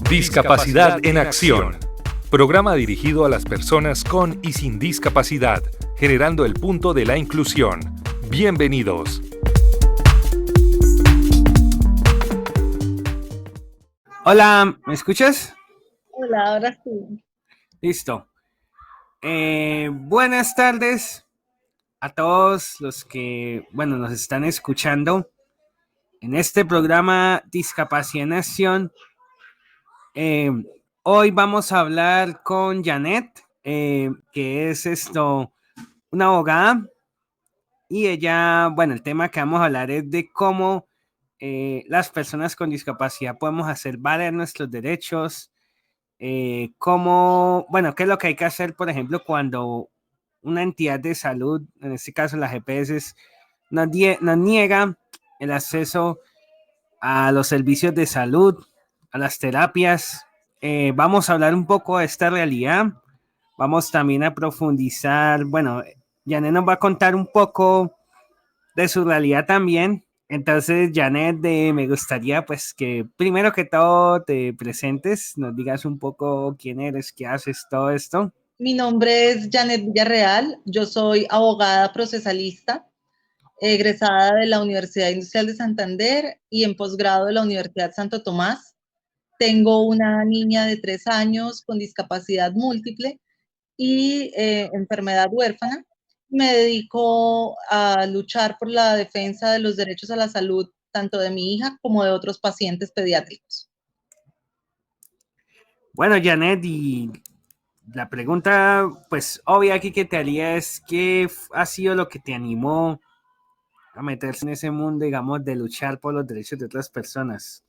Discapacidad en Acción. Programa dirigido a las personas con y sin discapacidad, generando el punto de la inclusión. Bienvenidos. Hola, ¿me escuchas? Hola, ahora sí. Listo. Buenas tardes a todos los que, nos están escuchando en este programa Discapacidad en Acción. Hoy vamos a hablar con Janet, que es una abogada, y ella, el tema que vamos a hablar es de cómo las personas con discapacidad podemos hacer valer nuestros derechos. ¿Qué es lo que hay que hacer, por ejemplo, cuando una entidad de salud, en este caso la GPS, nos niega el acceso a los servicios de salud, a las terapias? Vamos a hablar un poco de esta realidad. Vamos también a profundizar, Janet nos va a contar un poco de su realidad también. Entonces, Janet, me gustaría pues que primero que todo te presentes, nos digas un poco quién eres, qué haces, todo esto. Mi nombre es Janet Villarreal, yo soy abogada procesalista, egresada de la Universidad Industrial de Santander y en posgrado de la Universidad Santo Tomás. Tengo una niña de 3 años con discapacidad múltiple y enfermedad huérfana. Me dedico a luchar por la defensa de los derechos a la salud, tanto de mi hija como de otros pacientes pediátricos. Bueno, Janet, y la pregunta, pues, obvia aquí que te haría es, ¿qué ha sido lo que te animó a meterse en ese mundo, digamos, de luchar por los derechos de otras personas?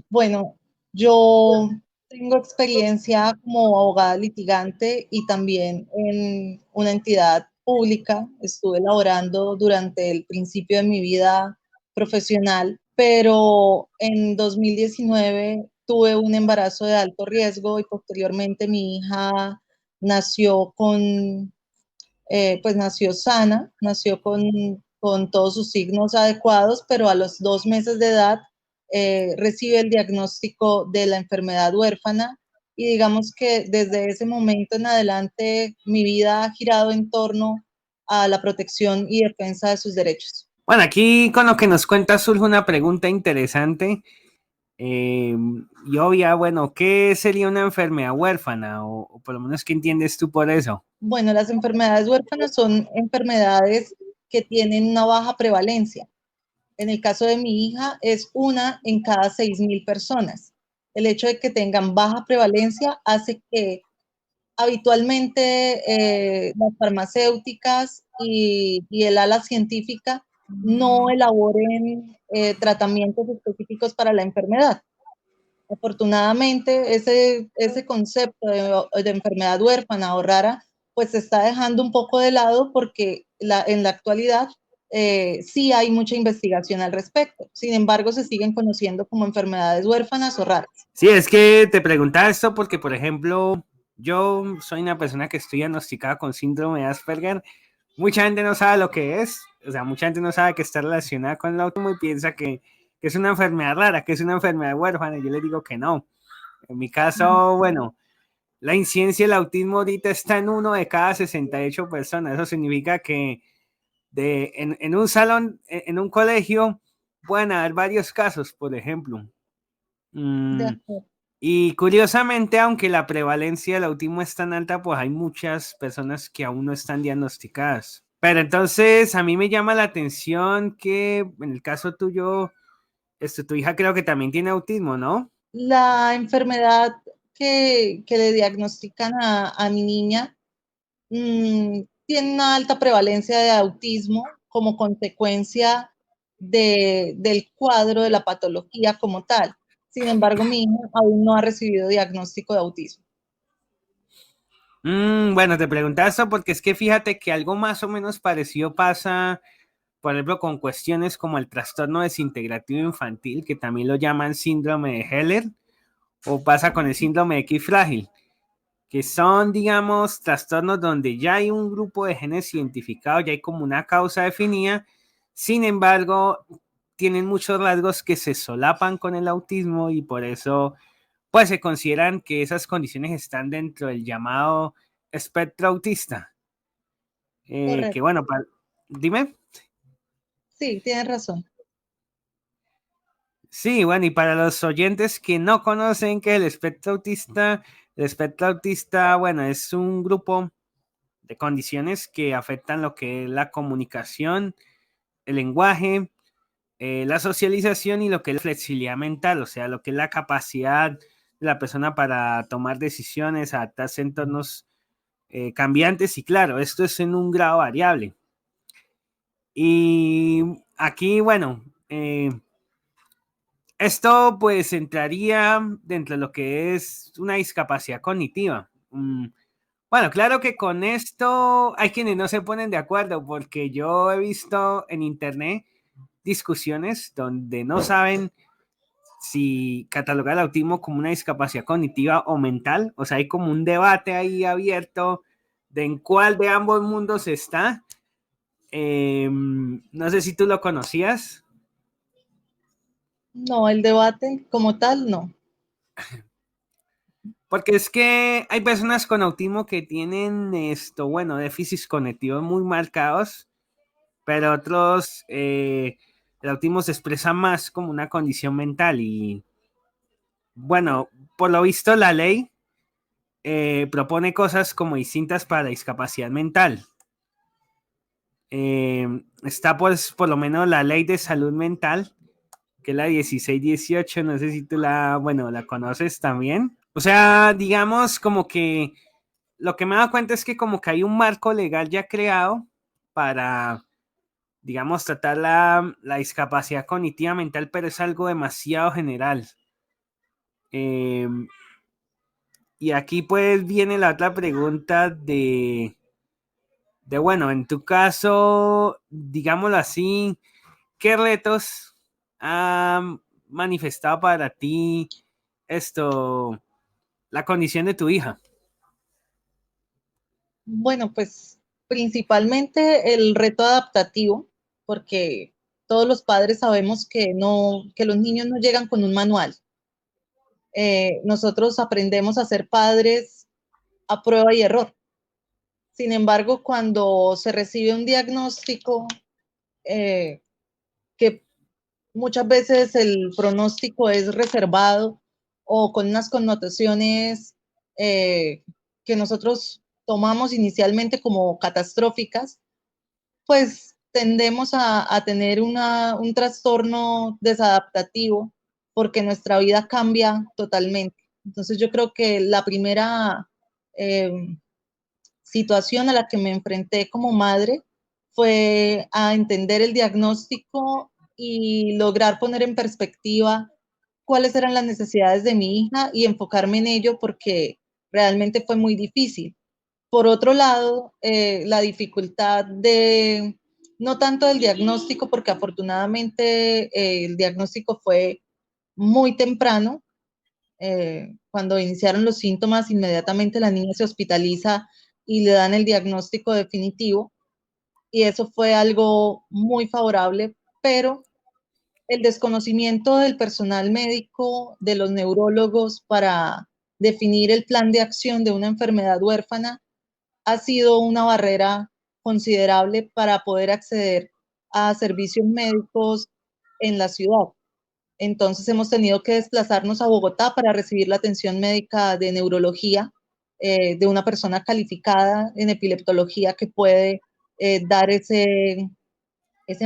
Bueno, yo tengo experiencia como abogada litigante y también en una entidad pública. Estuve laborando durante el principio de mi vida profesional, pero en 2019 tuve un embarazo de alto riesgo y posteriormente mi hija nació nació sana, nació con todos sus signos adecuados, pero a los 2 meses de edad recibe el diagnóstico de la enfermedad huérfana y digamos que desde ese momento en adelante mi vida ha girado en torno a la protección y defensa de sus derechos. Bueno, aquí con lo que nos cuentas surge una pregunta interesante y obvia, ¿qué sería una enfermedad huérfana? O por lo menos, ¿qué entiendes tú por eso? Bueno, las enfermedades huérfanas son enfermedades que tienen una baja prevalencia. En el caso de mi hija, es una en cada 6.000 personas. El hecho de que tengan baja prevalencia hace que habitualmente las farmacéuticas y el ala científica no elaboren tratamientos específicos para la enfermedad. Afortunadamente, ese concepto de enfermedad huérfana o rara, pues se está dejando un poco de lado porque en la actualidad sí hay mucha investigación al respecto. Sin embargo, se siguen conociendo como enfermedades huérfanas o raras. Sí, es que te preguntaba esto porque, por ejemplo, yo soy una persona que estoy diagnosticada con síndrome de Asperger. Mucha gente no sabe lo que es, o sea, mucha gente no sabe que está relacionada con el autismo y piensa que es una enfermedad rara, que es una enfermedad huérfana. Y yo les digo que no. En mi caso, la incidencia del autismo ahorita está en 1 de cada 68 personas. Eso significa que en un salón, en un colegio, pueden haber varios casos, por ejemplo. Y curiosamente, aunque la prevalencia del autismo es tan alta, pues hay muchas personas que aún no están diagnosticadas. Pero entonces a mí me llama la atención que en el caso tuyo, tu hija creo que también tiene autismo, ¿no? La enfermedad que le diagnostican a mi niña tiene una alta prevalencia de autismo como consecuencia del cuadro de la patología como tal. Sin embargo, mi hija aún no ha recibido diagnóstico de autismo. Te preguntaba eso porque es que fíjate que algo más o menos parecido pasa, por ejemplo, con cuestiones como el trastorno desintegrativo infantil, que también lo llaman síndrome de Heller, o pasa con el síndrome de X frágil, que son, digamos, trastornos donde ya hay un grupo de genes identificados, ya hay como una causa definida, sin embargo, tienen muchos rasgos que se solapan con el autismo y por eso pues se consideran que esas condiciones están dentro del llamado espectro autista. Que Correcto. bueno, dime. Sí, tienes razón. Sí, bueno, y para los oyentes que no conocen que el espectro autista, bueno, es un grupo de condiciones que afectan lo que es la comunicación, el lenguaje, la socialización y lo que es la flexibilidad mental, o sea, lo que es la capacidad de la persona para tomar decisiones, adaptarse a entornos cambiantes y claro, esto es en un grado variable. Y aquí, bueno, esto pues entraría dentro de lo que es una discapacidad cognitiva. Bueno, claro que con esto hay quienes no se ponen de acuerdo porque yo he visto en internet discusiones donde no saben si catalogar el autismo como una discapacidad cognitiva o mental. O sea, hay como un debate ahí abierto de en cuál de ambos mundos está. No sé si tú lo conocías. No, el debate como tal, no. Porque es que hay personas con autismo que tienen esto, bueno, déficits cognitivos muy marcados, pero otros, el autismo se expresa más como una condición mental y, bueno, por lo visto la ley propone cosas como distintas para la discapacidad mental. Está pues por lo menos la ley de salud mental, que es la 1618, no sé si tú bueno, la conoces también. O sea, digamos como que lo que me he dado cuenta es que como que hay un marco legal ya creado para, digamos, tratar la discapacidad cognitiva mental, pero es algo demasiado general. Eh, y aquí pues viene la otra pregunta bueno, en tu caso, digámoslo así, ¿qué retos ha manifestado para ti esto, la condición de tu hija? Bueno, pues principalmente el reto adaptativo, porque todos los padres sabemos que no, que los niños no llegan con un manual. Nosotros aprendemos a ser padres a prueba y error. Sin embargo, cuando se recibe un diagnóstico, que muchas veces el pronóstico es reservado o con unas connotaciones eh, que nosotros tomamos inicialmente como catastróficas, pues tendemos a tener un trastorno desadaptativo porque nuestra vida cambia totalmente. Entonces yo creo que la primera eh, situación a la que me enfrenté como madre fue a entender el diagnóstico y lograr poner en perspectiva cuáles eran las necesidades de mi hija y enfocarme en ello porque realmente fue muy difícil. Por otro lado, la dificultad de, no tanto del diagnóstico, porque afortunadamente el diagnóstico fue muy temprano. Cuando iniciaron los síntomas, inmediatamente la niña se hospitaliza y le dan el diagnóstico definitivo. Y eso fue algo muy favorable, pero el desconocimiento del personal médico, de los neurólogos para definir el plan de acción de una enfermedad huérfana ha sido una barrera considerable para poder acceder a servicios médicos en la ciudad. Entonces hemos tenido que desplazarnos a Bogotá para recibir la atención médica de neurología de una persona calificada en epileptología que puede dar ese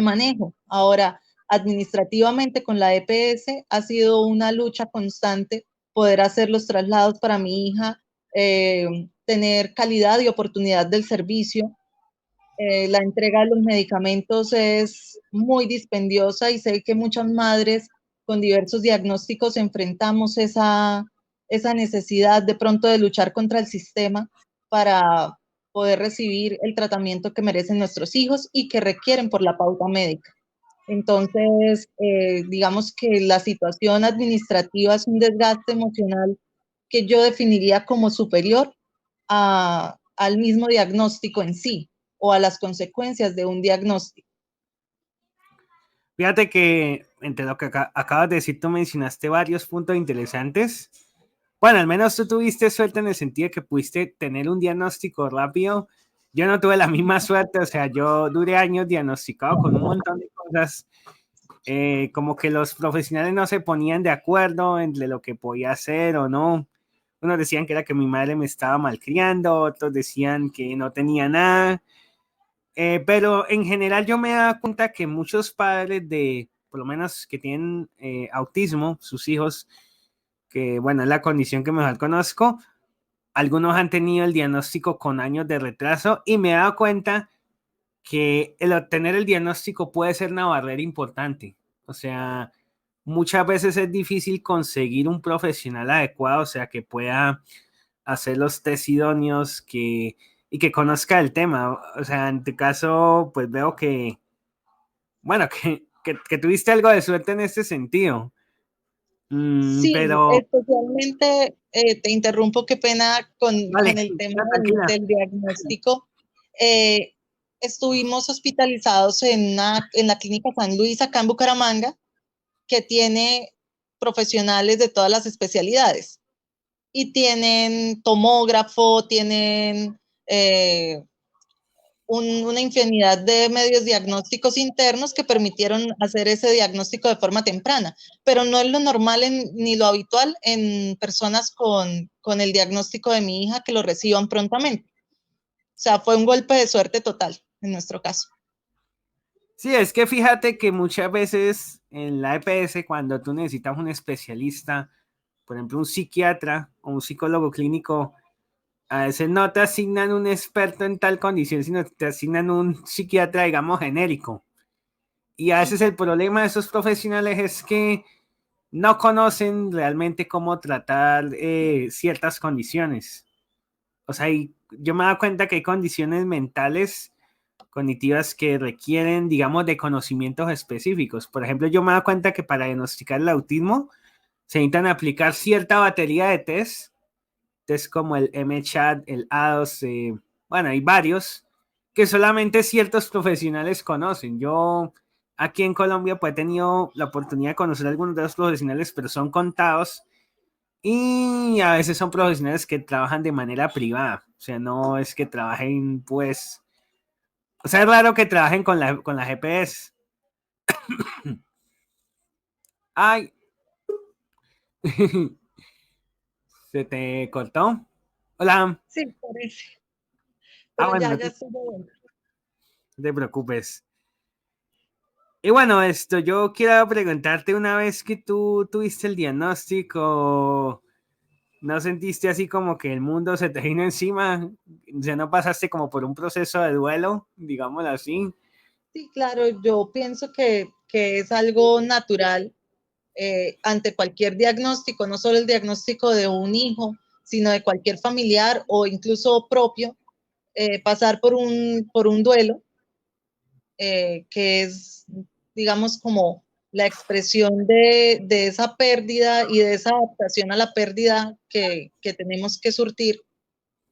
manejo. Ahora, administrativamente con la EPS ha sido una lucha constante poder hacer los traslados para mi hija, tener calidad y oportunidad del servicio. La entrega de los medicamentos es muy dispendiosa y sé que muchas madres con diversos diagnósticos enfrentamos esa necesidad de pronto de luchar contra el sistema para poder recibir el tratamiento que merecen nuestros hijos y que requieren por la pauta médica. Entonces, digamos que la situación administrativa es un desgaste emocional que yo definiría como superior al mismo diagnóstico en sí o a las consecuencias de un diagnóstico. Fíjate que entre lo que acabas de decir, tú mencionaste varios puntos interesantes. Bueno, al menos tú tuviste suerte en el sentido de que pudiste tener un diagnóstico rápido. Yo no tuve la misma suerte, o sea, yo duré años diagnosticado con un montón de cosas, como que los profesionales no se ponían de acuerdo entre lo que podía hacer o no. Unos decían que era que mi madre me estaba malcriando, otros decían que no tenía nada. Pero en general yo me he dado cuenta que muchos padres de, por lo menos que tienen autismo, sus hijos, que bueno, es la condición que mejor conozco, algunos han tenido el diagnóstico con años de retraso y me he dado cuenta que el obtener el diagnóstico puede ser una barrera importante. O sea, muchas veces es difícil conseguir un profesional adecuado, o sea, que pueda hacer los test idóneos y que conozca el tema. O sea, en tu caso, pues veo que, bueno, que tuviste algo de suerte en este sentido. Sí, Pero, especialmente, te interrumpo, qué pena con vale, el tema no, tranquila. del diagnóstico. Eh, Estuvimos hospitalizados en la Clínica San Luis, acá en Bucaramanga, que tiene profesionales de todas las especialidades. Y tienen tomógrafo, tienen una infinidad de medios diagnósticos internos que permitieron hacer ese diagnóstico de forma temprana, pero no es lo normal ni lo habitual en personas con el diagnóstico de mi hija que lo reciban prontamente. O sea, fue un golpe de suerte total en nuestro caso. Sí, es que fíjate que muchas veces en la EPS, cuando tú necesitas un especialista, por ejemplo, un psiquiatra o un psicólogo clínico, a veces no te asignan un experto en tal condición, sino te asignan un psiquiatra, digamos, genérico. Y a veces el problema de esos profesionales es que no conocen realmente cómo tratar ciertas condiciones. O sea, yo me he dado cuenta que hay condiciones mentales cognitivas que requieren, digamos, de conocimientos específicos. Por ejemplo, yo me he dado cuenta que para diagnosticar el autismo se necesitan aplicar cierta batería de test como el MCHAT, el A2, bueno, hay varios que solamente ciertos profesionales conocen. Yo aquí en Colombia pues he tenido la oportunidad de conocer a algunos de los profesionales, pero son contados y a veces son profesionales que trabajan de manera privada. O sea, no es que trabajen pues, o sea, es raro que trabajen con la GPS. Ay, se te cortó. Hola. Sí, parece, Ah, pero bueno, ya estoy de vuelta. no te preocupes. Y bueno, yo quiero preguntarte, una vez que tú tuviste el diagnóstico, ¿no sentiste así como que el mundo se te vino encima? O sea, ¿no pasaste como por un proceso de duelo, digámoslo así? Sí, claro, yo pienso que es algo natural ante cualquier diagnóstico, no solo el diagnóstico de un hijo, sino de cualquier familiar o incluso propio, pasar por un duelo, que es, digamos, como la expresión de esa pérdida y de esa adaptación a la pérdida que tenemos que surtir.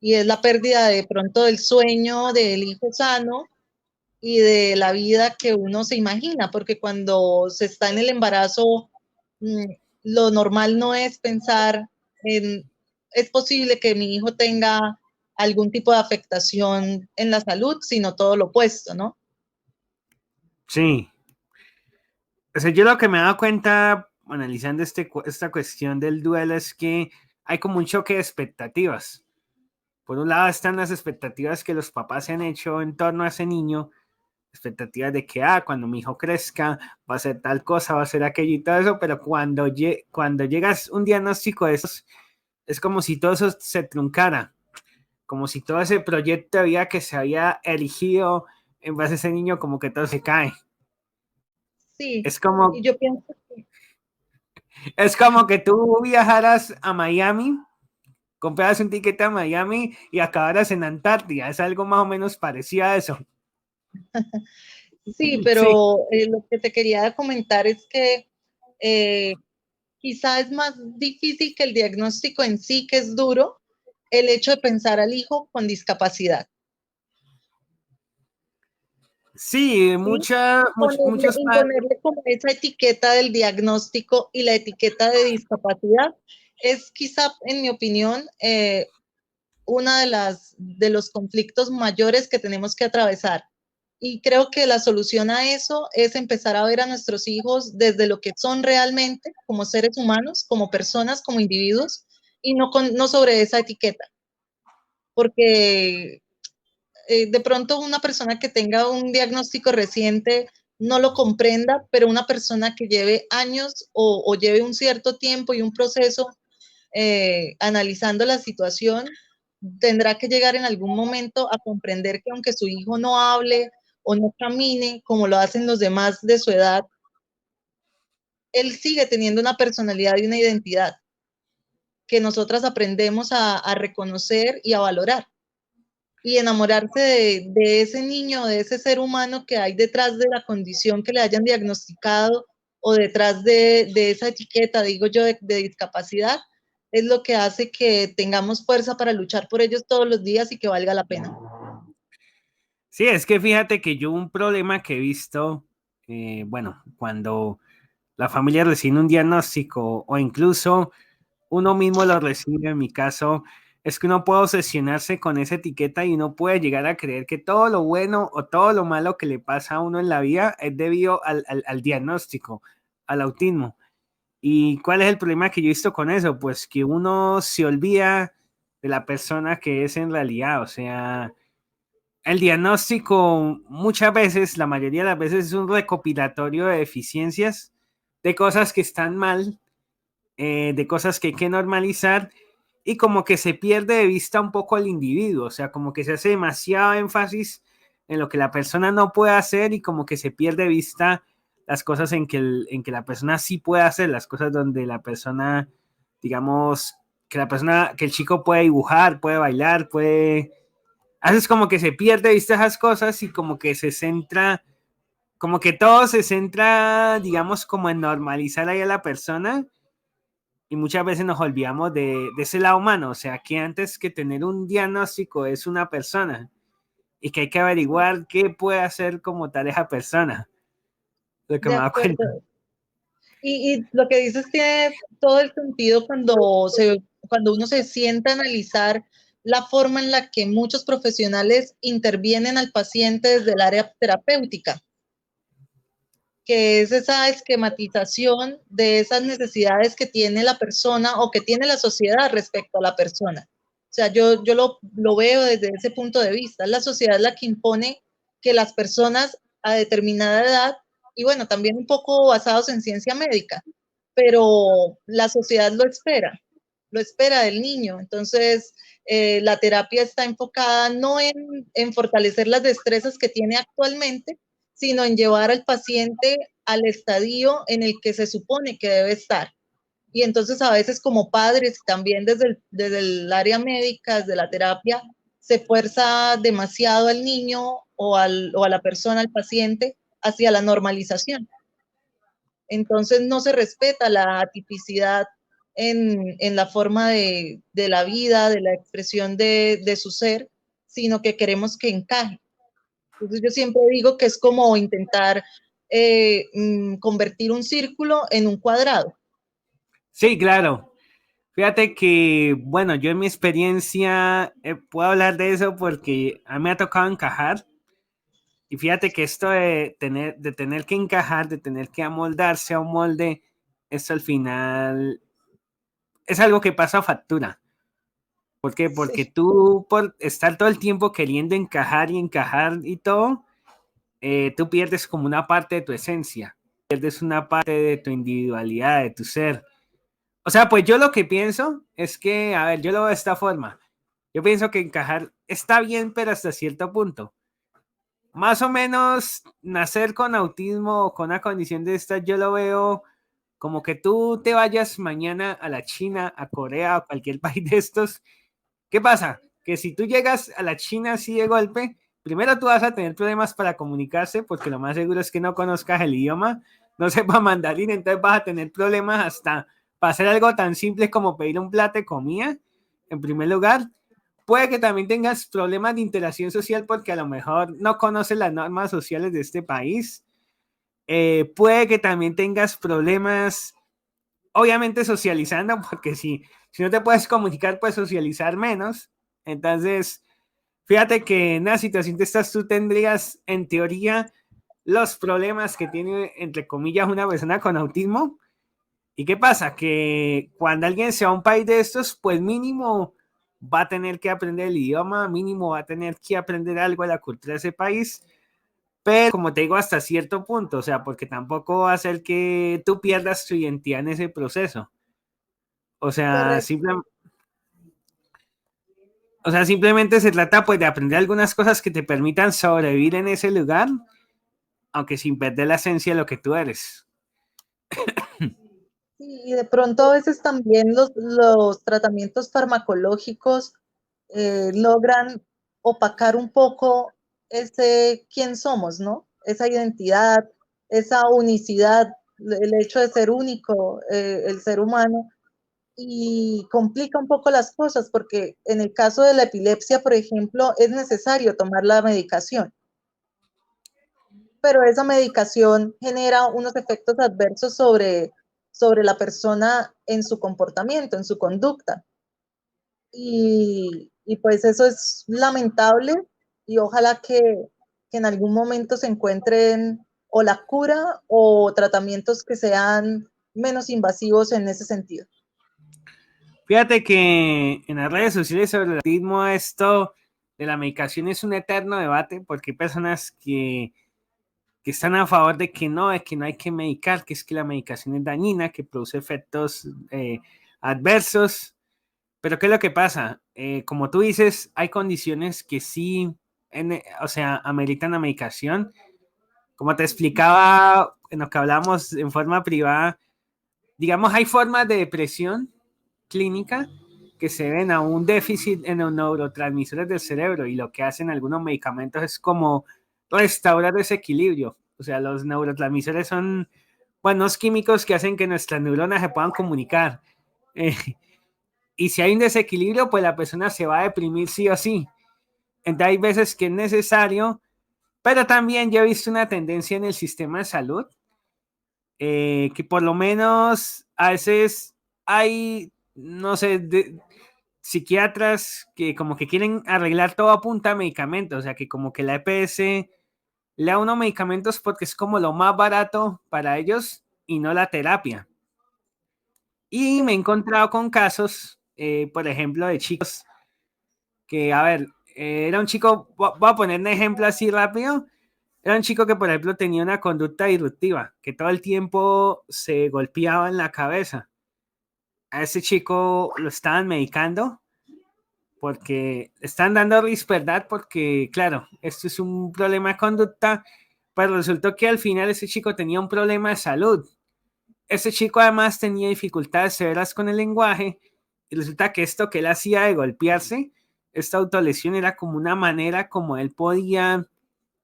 Y es la pérdida de pronto del sueño del hijo sano y de la vida que uno se imagina, porque cuando se está en el embarazo, mm, lo normal no es pensar en, es posible que mi hijo tenga algún tipo de afectación en la salud, sino todo lo opuesto, ¿no? Sí. O sea, yo lo que me he dado cuenta analizando esta cuestión del duelo es que hay como un choque de expectativas. Por un lado están las expectativas que los papás se han hecho en torno a ese niño, expectativas de que, cuando mi hijo crezca, va a ser tal cosa, va a ser aquello y todo eso, pero cuando llegas un diagnóstico de esos, es como si todo eso se truncara, como si todo ese proyecto de vida que se había erigido en base a ese niño, como que todo se cae. Sí, Es como, y yo pienso que es como que tú viajaras a Miami, compraras un tiquete a Miami y acabaras en Antártida. Es algo más o menos parecido a eso. sí, Sí. pero lo que te quería comentar es que eh, quizá es más difícil que el diagnóstico en sí, que es duro, el hecho de pensar al hijo con discapacidad. Sí, ¿Sí? muchos padres. Imponerle como esa etiqueta del diagnóstico y la etiqueta de discapacidad es quizá, en mi opinión, una de los conflictos mayores que tenemos que atravesar. Y creo que la solución a eso es empezar a ver a nuestros hijos desde lo que son realmente, como seres humanos, como personas, como individuos, y no sobre esa etiqueta. Porque de pronto una persona que tenga un diagnóstico reciente no lo comprenda, pero una persona que lleve años o lleve un cierto tiempo y un proceso analizando la situación, tendrá que llegar en algún momento a comprender que aunque su hijo no hable o no camine como lo hacen los demás de su edad, él sigue teniendo una personalidad y una identidad que nosotras aprendemos a reconocer y a valorar. Y enamorarse de ese niño, de ese ser humano que hay detrás de la condición que le hayan diagnosticado o detrás de esa etiqueta, digo yo, de discapacidad, es lo que hace que tengamos fuerza para luchar por ellos todos los días y que valga la pena. Sí, es que fíjate que yo un problema que he visto, bueno, cuando la familia recibe un diagnóstico o incluso uno mismo lo recibe, en mi caso, es que uno puede obsesionarse con esa etiqueta y uno puede llegar a creer que todo lo bueno o todo lo malo que le pasa a uno en la vida es debido al diagnóstico, al autismo. ¿Y cuál es el problema que yo he visto con eso? Pues que uno se olvida de la persona que es en realidad. O sea, el diagnóstico muchas veces, la mayoría de las veces, es un recopilatorio de deficiencias, de cosas que están mal, de cosas que hay que normalizar y como que se pierde de vista un poco al individuo. O sea, como que se hace demasiado énfasis en lo que la persona no puede hacer y como que se pierde de vista las cosas en que la persona sí puede hacer, las cosas donde la persona, digamos, que el chico puede dibujar, puede bailar, puede... A veces como que se pierde de vista esas cosas y como que se centra, como que todo se centra, digamos, como en normalizar ahí a la persona y muchas veces nos olvidamos de ese lado humano. O sea, que antes que tener un diagnóstico es una persona y que hay que averiguar qué puede hacer como tal esa persona. Lo que De me da cuenta. acuerdo. Y lo que dices tiene todo el sentido cuando uno se sienta a analizar la forma en la que muchos profesionales intervienen al paciente desde el área terapéutica, que es esa esquematización de esas necesidades que tiene la persona o que tiene la sociedad respecto a la persona. O sea, yo lo veo desde ese punto de vista. La sociedad es la que impone que las personas a determinada edad, y bueno, también un poco basados en ciencia médica, pero la sociedad lo espera del niño. Entonces, la terapia está enfocada no en fortalecer las destrezas que tiene actualmente, sino en llevar al paciente al estadio en el que se supone que debe estar. Y entonces a veces como padres, también desde el área médica, desde la terapia, se fuerza demasiado al niño o a la persona, al paciente, hacia la normalización. Entonces no se respeta la atipicidad en la forma de la vida, de la expresión de su ser, sino que queremos que encaje. Entonces yo siempre digo que es como intentar convertir un círculo en un cuadrado. Sí, claro. Fíjate que, bueno, yo en mi experiencia puedo hablar de eso porque a mí me ha tocado encajar. Y fíjate que esto de tener que encajar, de tener que amoldarse a un molde, esto al final es algo que pasa a factura. ¿Por qué? Porque Sí, tú, por estar todo el tiempo queriendo encajar y todo, tú pierdes como una parte de tu esencia, pierdes una parte de tu individualidad, de tu ser. O sea, pues yo lo que pienso es que, a ver, yo lo veo de esta forma. Yo pienso que encajar está bien, pero hasta cierto punto. Más o menos nacer con autismo o con una condición de esta, yo lo veo como que tú te vayas mañana a la China, a Corea o cualquier país de estos. ¿Qué pasa? Que si tú llegas a la China así de golpe, primero tú vas a tener problemas para comunicarse, porque lo más seguro es que no conozcas el idioma, no sepas mandarín, entonces vas a tener problemas hasta para hacer algo tan simple como pedir un plato de comida, en primer lugar. Puede que también tengas problemas de interacción social porque a lo mejor no conoces las normas sociales de este país. Puede que también tengas problemas obviamente socializando, porque si no te puedes comunicar, puedes socializar menos. Entonces, fíjate que en una situación de estas tú tendrías, en teoría, los problemas que tiene, entre comillas, una persona con autismo. ¿Y qué pasa? Que cuando alguien se va a un país de estos, pues mínimo va a tener que aprender el idioma, mínimo va a tener que aprender algo de la cultura de ese país, pero como te digo, hasta cierto punto, o sea, porque tampoco va a hacer que tú pierdas tu identidad en ese proceso. O sea, Correcto. simplemente se trata pues de aprender algunas cosas que te permitan sobrevivir en ese lugar, aunque sin perder la esencia de lo que tú eres. Y de pronto a veces también los tratamientos farmacológicos logran opacar un poco ese quién somos, ¿no? Esa identidad, esa unicidad, el hecho de ser único, el ser humano, y complica un poco las cosas porque en el caso de la epilepsia, por ejemplo, es necesario tomar la medicación, pero esa medicación genera unos efectos adversos sobre la persona en su comportamiento, en su conducta. Y pues eso es lamentable y ojalá que en algún momento se encuentren o la cura o tratamientos que sean menos invasivos en ese sentido. Fíjate que en las redes sociales sobre el autismo esto de la medicación es un eterno debate porque hay personas que están a favor de que no hay que medicar, que es que la medicación es dañina, que produce efectos adversos. Pero ¿qué es lo que pasa? Como tú dices, hay condiciones que sí, o sea, ameritan la medicación. Como te explicaba en lo que hablamos en forma privada, digamos, hay formas de depresión clínica que se ven a un déficit en los neurotransmisores del cerebro y lo que hacen algunos medicamentos es como restaurar ese equilibrio. O sea, los neurotransmisores son buenos químicos que hacen que nuestras neuronas se puedan comunicar. Eh, y si hay un desequilibrio, pues la persona se va a deprimir sí o sí. Entonces hay veces que es necesario, pero también yo he visto una tendencia en el sistema de salud, que por lo menos a veces hay, no sé, psiquiatras que como que quieren arreglar todo a punta de medicamentos, o sea, que como que la EPS le da unos medicamentos porque es como lo más barato para ellos y no la terapia. Y me he encontrado con casos, por ejemplo, de chicos que, a ver, era un chico, voy a poner un ejemplo así rápido, era un chico que, por ejemplo, tenía una conducta disruptiva, que todo el tiempo se golpeaba en la cabeza. A ese chico lo estaban medicando porque están dando verdad porque, claro, esto es un problema de conducta, pero resultó que al final ese chico tenía un problema de salud. Ese chico además tenía dificultades severas con el lenguaje y resulta que esto que él hacía de golpearse, esta autolesión era como una manera como él podía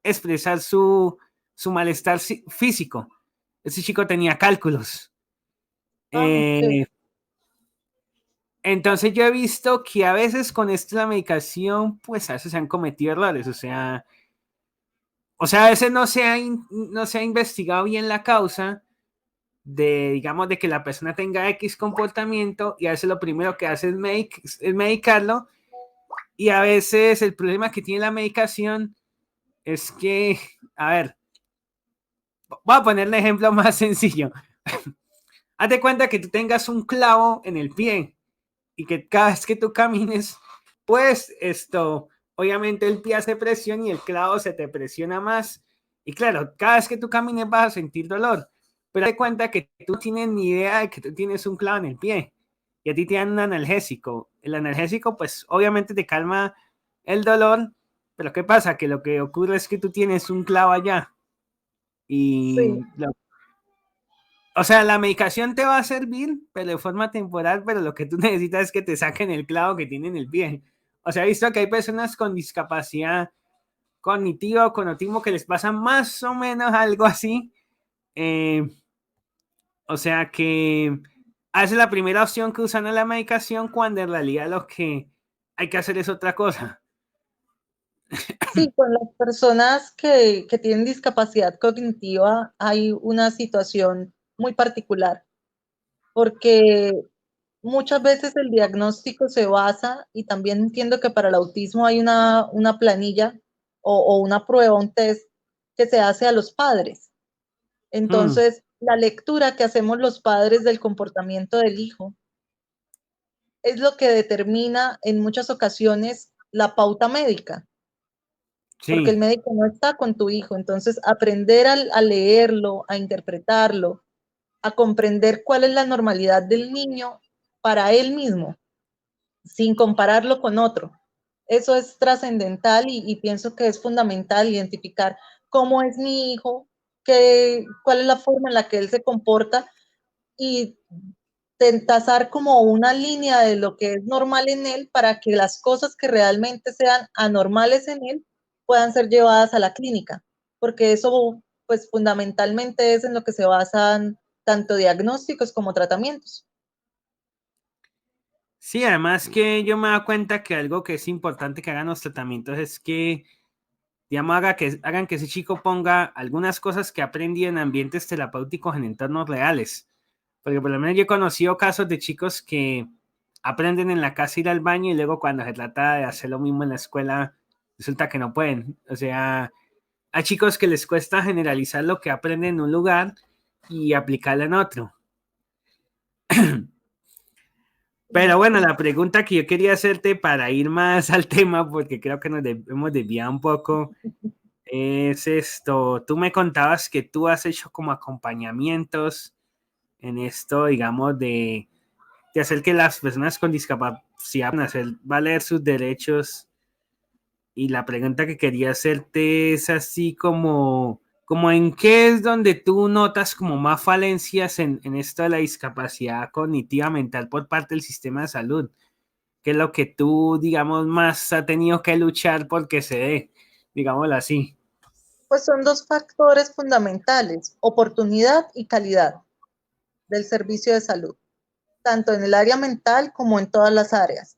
expresar su malestar físico. Ese chico tenía cálculos. Ah, okay. Eh, entonces yo he visto que a veces con esto de la medicación, pues a veces se han cometido errores, a veces no se ha investigado bien la causa de, digamos, de que la persona tenga X comportamiento y a veces lo primero que hace es medicarlo y a veces el problema que tiene la medicación es que, a ver, voy a poner un ejemplo más sencillo. Haz de cuenta que tú tengas un clavo en el pie y que cada vez que tú camines, pues obviamente el pie hace presión y el clavo se te presiona más. Y claro, cada vez que tú camines vas a sentir dolor, pero haz de cuenta que tú tienes ni idea de que tú tienes un clavo en el pie y a ti te dan un analgésico. El analgésico, pues obviamente te calma el dolor, pero ¿qué pasa? Que lo que ocurre es que tú tienes un clavo allá y Sí, o sea, la medicación te va a servir, pero de forma temporal, pero lo que tú necesitas es que te saquen el clavo que tiene en el pie. O sea, he visto que hay personas con discapacidad cognitiva o con autismo que les pasa más o menos algo así. Eh, o sea que hace la primera opción que usan a la medicación cuando en realidad lo que hay que hacer es otra cosa. sí, con las personas que tienen discapacidad cognitiva hay una situación muy particular. porque muchas veces el diagnóstico se basa, y también entiendo que para el autismo hay una planilla o una prueba, un test que se hace a los padres. Entonces, la lectura que hacemos los padres del comportamiento del hijo es lo que determina en muchas ocasiones la pauta médica, porque el Sí. médico no está con tu hijo. Entonces, aprender a leerlo, a interpretarlo, a comprender cuál es la normalidad del niño para él mismo, sin compararlo con otro. Eso es trascendental y pienso que es fundamental identificar cómo es mi hijo, cuál es la forma en la que él se comporta y trazar como una línea de lo que es normal en él para que las cosas que realmente sean anormales en él puedan ser llevadas a la clínica, porque eso pues fundamentalmente es en lo que se basan tanto diagnósticos como tratamientos. Sí, además que yo me he dado cuenta que algo que es importante que hagan los tratamientos es que, digamos, hagan que ese chico ponga algunas cosas que aprendí en ambientes terapéuticos en entornos reales. Porque por lo menos yo he conocido casos de chicos que aprenden en la casa a ir al baño y luego cuando se trata de hacer lo mismo en la escuela, resulta que no pueden. O sea, hay chicos que les cuesta generalizar lo que aprenden en un lugar y aplicarlo en otro. Pero bueno, la pregunta que yo quería hacerte para ir más al tema, porque creo que hemos desviado un poco, es esto. Tú me contabas que tú has hecho como acompañamientos en esto, digamos, de hacer que las personas con discapacidad puedan hacer valer sus derechos. Y la pregunta que quería hacerte es así como en qué es donde tú notas como más falencias en esto de la discapacidad cognitiva mental por parte del sistema de salud. ¿Qué es lo que tú, digamos, más ha tenido que luchar porque se dé, digámoslo así? Pues son dos factores fundamentales: oportunidad y calidad del servicio de salud, tanto en el área mental como en todas las áreas,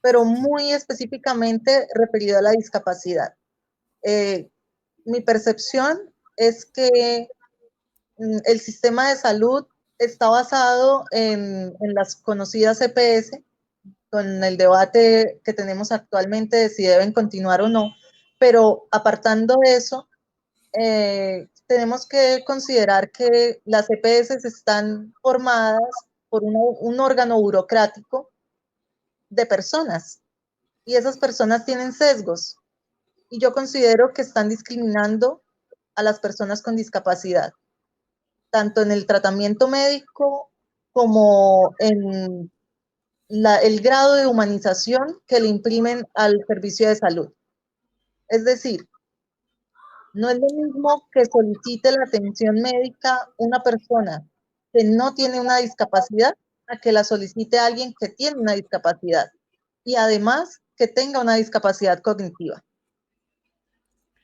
pero muy específicamente referido a la discapacidad. Mi percepción es que el sistema de salud está basado en las conocidas EPS, con el debate que tenemos actualmente de si deben continuar o no, pero apartando eso, tenemos que considerar que las EPS están formadas por un órgano burocrático de personas y esas personas tienen sesgos y yo considero que están discriminando a las personas con discapacidad, tanto en el tratamiento médico como en el grado de humanización que le imprimen al servicio de salud. Es decir, no es lo mismo que solicite la atención médica una persona que no tiene una discapacidad a que la solicite alguien que tiene una discapacidad y además que tenga una discapacidad cognitiva.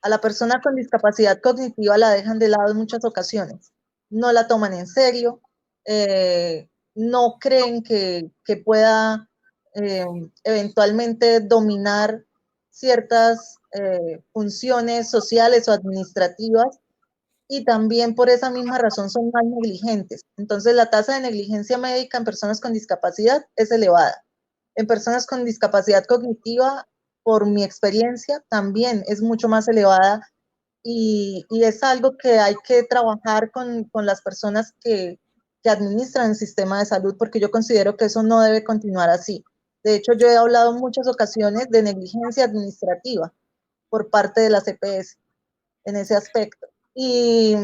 A la persona con discapacidad cognitiva la dejan de lado en muchas ocasiones, no la toman en serio, no creen que pueda eventualmente dominar ciertas funciones sociales o administrativas y también por esa misma razón son más negligentes. Entonces la tasa de negligencia médica en personas con discapacidad es elevada. En personas con discapacidad cognitiva, por mi experiencia, también es mucho más elevada y es algo que hay que trabajar con las personas que administran el sistema de salud, porque yo considero que eso no debe continuar así. De hecho, yo he hablado en muchas ocasiones de negligencia administrativa por parte de las EPS en ese aspecto. Y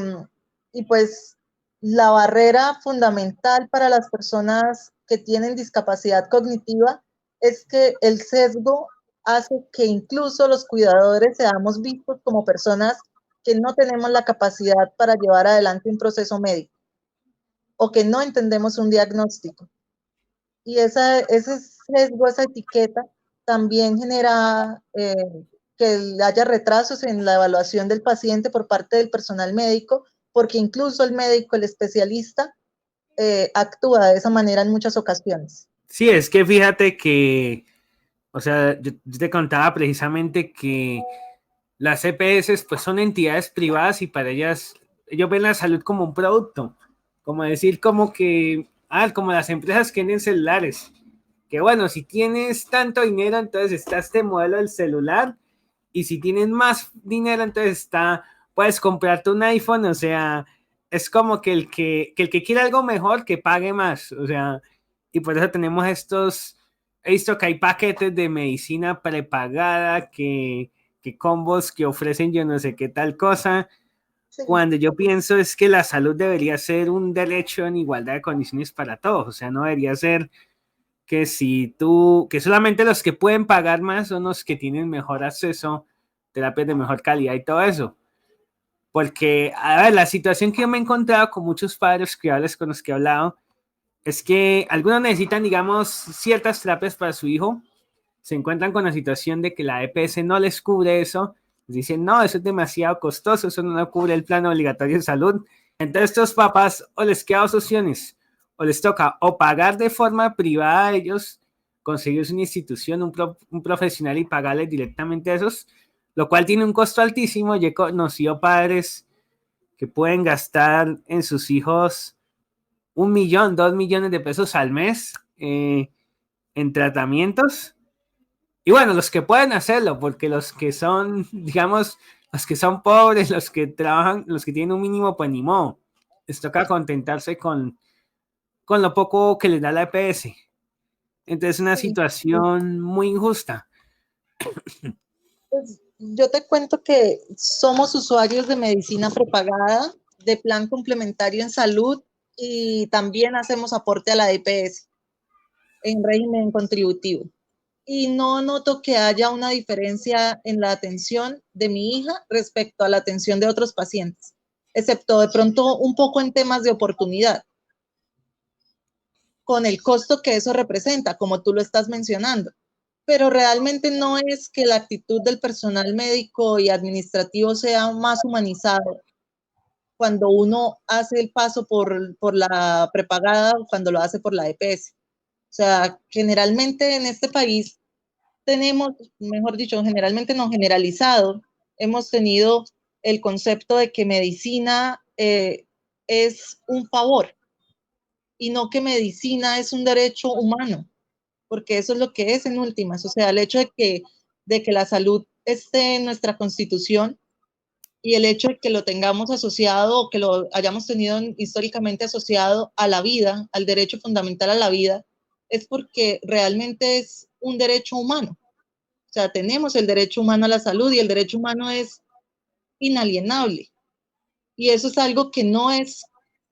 pues la barrera fundamental para las personas que tienen discapacidad cognitiva es que el sesgo hace que incluso los cuidadores seamos vistos como personas que no tenemos la capacidad para llevar adelante un proceso médico o que no entendemos un diagnóstico. Y ese sesgo, esa etiqueta, también genera que haya retrasos en la evaluación del paciente por parte del personal médico, porque incluso el médico, el especialista, actúa de esa manera en muchas ocasiones. Sí, es que fíjate que, o sea, yo te contaba precisamente que las EPS pues son entidades privadas y para ellas, ellos ven la salud como un producto, como decir como que como las empresas que venden celulares. Que bueno, si tienes tanto dinero, entonces está este modelo del celular. Y si tienes más dinero, entonces puedes comprarte un iPhone. O sea, es como que el que quiere algo mejor, que pague más. O sea, y por eso tenemos he visto que hay paquetes de medicina prepagada, que combos que ofrecen yo no sé qué tal cosa, Sí. cuando yo pienso es que la salud debería ser un derecho en igualdad de condiciones para todos. O sea, no debería ser que solamente los que pueden pagar más son los que tienen mejor acceso, terapias de mejor calidad y todo eso. Porque, a ver, la situación que yo me he encontrado con muchos padres criados con los que he hablado es que algunos necesitan, digamos, ciertas terapias para su hijo, se encuentran con la situación de que la EPS no les cubre eso, dicen, no, eso es demasiado costoso, eso no lo cubre el plan obligatorio de salud. Entonces, estos papás o les quedan dos opciones, o les toca o pagar de forma privada a ellos, conseguirse una institución, un profesional y pagarles directamente a esos, lo cual tiene un costo altísimo. Yo he conocido padres que pueden gastar en sus hijos 1 millón, 2 millones de pesos al mes en tratamientos. Y bueno, los que pueden hacerlo, porque los que son, digamos, los que son pobres, los que trabajan, los que tienen un mínimo, pues ni modo. Les toca contentarse con lo poco que les da la EPS. Entonces es una Sí. situación muy injusta. Pues, yo te cuento que somos usuarios de medicina prepagada, de plan complementario en salud y también hacemos aporte a la EPS en régimen contributivo. Y no noto que haya una diferencia en la atención de mi hija respecto a la atención de otros pacientes, excepto de pronto un poco en temas de oportunidad, con el costo que eso representa, como tú lo estás mencionando. Pero realmente no es que la actitud del personal médico y administrativo sea más humanizado cuando uno hace el paso por la prepagada o cuando lo hace por la EPS. O sea, generalmente en este país tenemos, mejor dicho, generalmente no generalizado, hemos tenido el concepto de que medicina es un favor y no que medicina es un derecho humano, porque eso es lo que es en últimas. O sea, el hecho de que la salud esté en nuestra constitución y el hecho de que lo tengamos asociado o que lo hayamos tenido históricamente asociado a la vida, al derecho fundamental a la vida, es porque realmente es un derecho humano. O sea, tenemos el derecho humano a la salud y el derecho humano es inalienable. Y eso es algo que no es,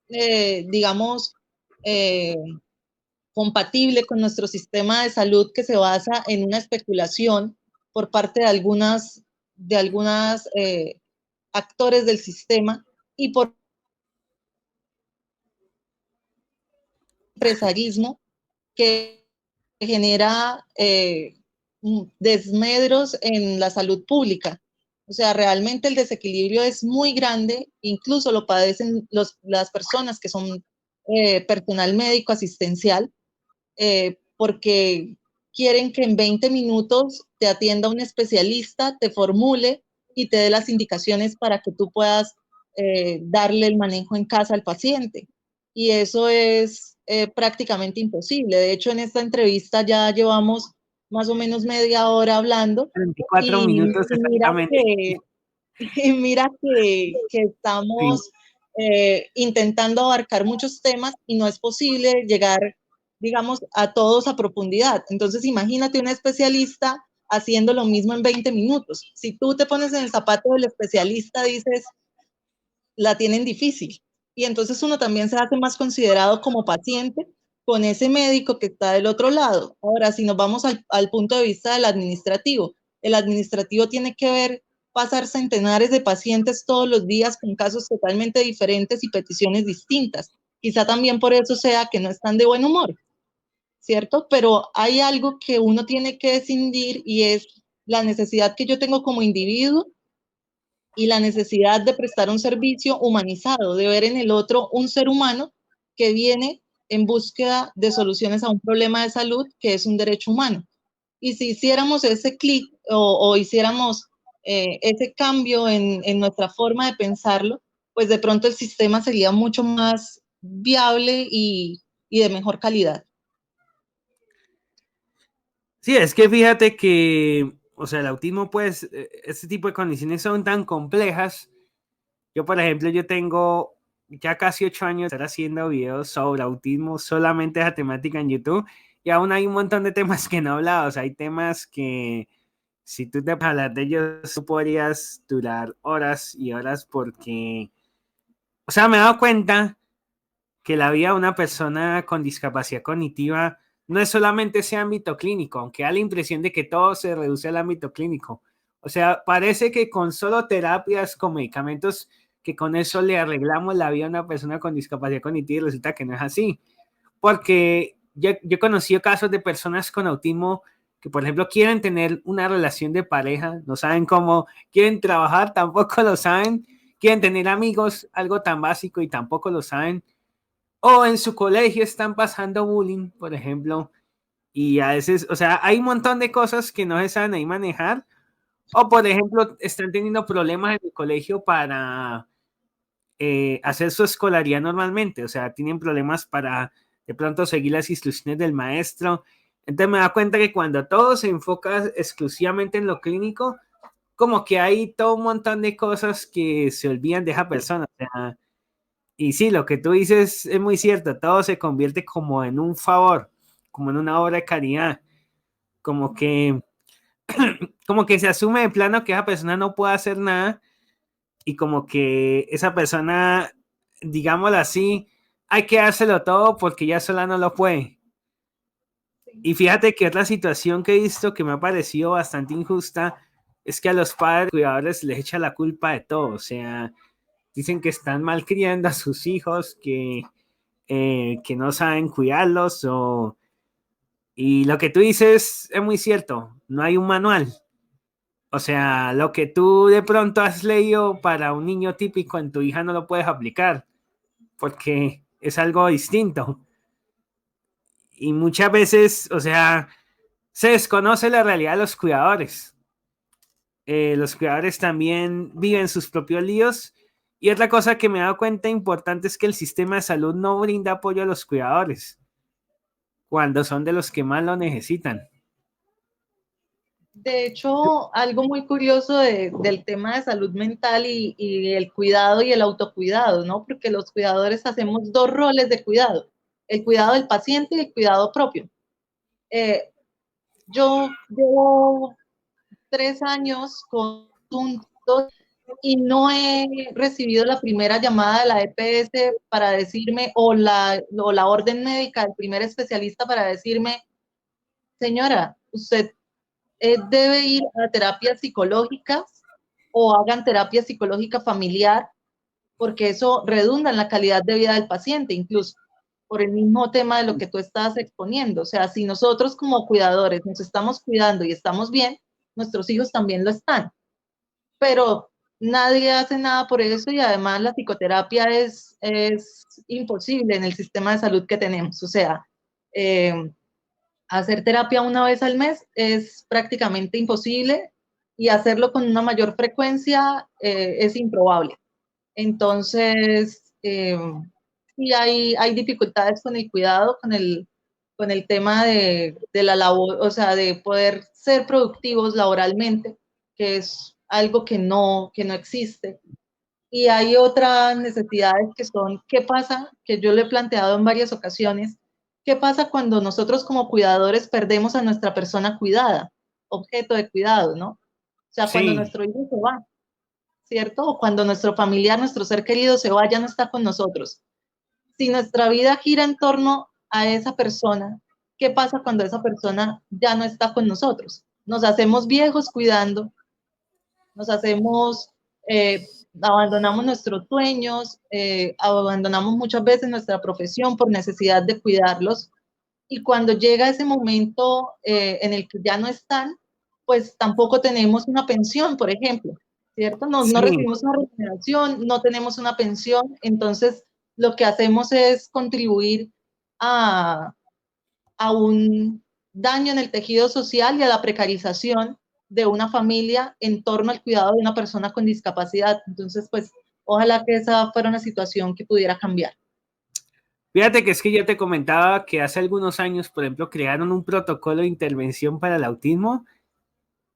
digamos, eh, compatible con nuestro sistema de salud que se basa en una especulación por parte de algunas actores del sistema y por empresarismo que genera desmedros en la salud pública. O sea, realmente el desequilibrio es muy grande, incluso lo padecen las personas que son personal médico asistencial, porque quieren que en 20 minutos te atienda un especialista, te formule y te dé las indicaciones para que tú puedas darle el manejo en casa al paciente. Y eso es prácticamente imposible. De hecho, en esta entrevista ya llevamos más o menos media hora hablando 34 y, minutos y mira exactamente. que, y mira que Sí. estamos intentando abarcar muchos temas y no es posible llegar, digamos, a todos a profundidad. Entonces, imagínate un especialista haciendo lo mismo en 20 minutos. Si tú te pones en el zapato del especialista, dices, la tienen difícil. Y entonces uno también se hace más considerado como paciente con ese médico que está del otro lado. Ahora, si nos vamos al punto de vista del administrativo, el administrativo tiene que ver pasar centenares de pacientes todos los días con casos totalmente diferentes y peticiones distintas. Quizá también por eso sea que no están de buen humor, ¿cierto? Pero hay algo que uno tiene que escindir y es la necesidad que yo tengo como individuo y la necesidad de prestar un servicio humanizado, de ver en el otro un ser humano que viene en búsqueda de soluciones a un problema de salud que es un derecho humano. Y si hiciéramos ese clic o hiciéramos ese cambio en nuestra forma de pensarlo, pues de pronto el sistema sería mucho más viable y de mejor calidad. Sí, es que fíjate que, o sea, el autismo, pues, este tipo de condiciones son tan complejas. Yo, por ejemplo, yo tengo ya casi 8 años de estar haciendo videos sobre autismo, solamente esa temática en YouTube, y aún hay un montón de temas que no he hablado. O sea, hay temas que si tú te hablas de ellos, tú podrías durar horas y horas porque, o sea, me he dado cuenta que la vida de una persona con discapacidad cognitiva no es solamente ese ámbito clínico, aunque da la impresión de que todo se reduce al ámbito clínico. O sea, parece que con solo terapias, con medicamentos, que con eso le arreglamos la vida a una persona con discapacidad cognitiva y resulta que no es así. Porque yo he conocido casos de personas con autismo que, por ejemplo, quieren tener una relación de pareja, no saben cómo, quieren trabajar, tampoco lo saben, quieren tener amigos, algo tan básico y tampoco lo saben. O en su colegio están pasando bullying, por ejemplo, y a veces, o sea, hay un montón de cosas que no se saben ahí manejar. O, por ejemplo, están teniendo problemas en el colegio para hacer su escolaridad normalmente. O sea, tienen problemas para de pronto seguir las instrucciones del maestro. Entonces me da cuenta que cuando todo se enfoca exclusivamente en lo clínico, como que hay todo un montón de cosas que se olvidan de esa persona. O sea, y sí, lo que tú dices es muy cierto, todo se convierte como en un favor, como en una obra de caridad, como que, como que se asume de plano que esa persona no puede hacer nada y como que esa persona, digámoslo así, hay que dárselo todo porque ya sola no lo puede. Y fíjate que otra situación que he visto que me ha parecido bastante injusta es que a los padres cuidadores les echa la culpa de todo, o sea, dicen que están mal criando a sus hijos, que no saben cuidarlos y lo que tú dices es muy cierto, no hay un manual. O sea, lo que tú de pronto has leído para un niño típico en tu hija no lo puedes aplicar porque es algo distinto. Y muchas veces, o sea, se desconoce la realidad de los cuidadores. Los cuidadores también viven sus propios líos. Y otra cosa que me he dado cuenta importante es que el sistema de salud no brinda apoyo a los cuidadores cuando son de los que más lo necesitan. De hecho, algo muy curioso del tema de salud mental y el cuidado y el autocuidado, ¿no? Porque los cuidadores hacemos dos roles de cuidado, el cuidado del paciente y el cuidado propio. Yo llevo 3 años con puntos y no he recibido la primera llamada de la EPS para decirme, o la orden médica del primer especialista para decirme, señora, usted debe ir a terapias psicológicas o hagan terapia psicológica familiar, porque eso redunda en la calidad de vida del paciente, incluso por el mismo tema de lo que tú estás exponiendo. O sea, si nosotros como cuidadores nos estamos cuidando y estamos bien, nuestros hijos también lo están. Pero nadie hace nada por eso y además la psicoterapia es imposible en el sistema de salud que tenemos. O sea, hacer terapia una vez al mes es prácticamente imposible y hacerlo con una mayor frecuencia es improbable. Entonces, sí hay dificultades con el cuidado, con el tema de la labor, o sea, de poder ser productivos laboralmente, que es algo que no existe. Y hay otras necesidades que son, ¿qué pasa? Que yo le he planteado en varias ocasiones, ¿qué pasa cuando nosotros como cuidadores perdemos a nuestra persona cuidada, objeto de cuidado, ¿no? O sea, cuando Sí, nuestro hijo se va, ¿cierto? O cuando nuestro familiar, nuestro ser querido se va, ya no está con nosotros. Si nuestra vida gira en torno a esa persona, ¿qué pasa cuando esa persona ya no está con nosotros? Nos hacemos viejos cuidando, nos hacemos, abandonamos nuestros sueños, abandonamos muchas veces nuestra profesión por necesidad de cuidarlos. Y cuando llega ese momento en el que ya no están, pues tampoco tenemos una pensión, por ejemplo, ¿cierto? No sí, recibimos una remuneración, no tenemos una pensión, entonces lo que hacemos es contribuir a, a un daño en el tejido social y a la precarización de una familia en torno al cuidado de una persona con discapacidad. Entonces, pues, ojalá que esa fuera una situación que pudiera cambiar. Fíjate que es que yo te comentaba que hace algunos años, por ejemplo, crearon un protocolo de intervención para el autismo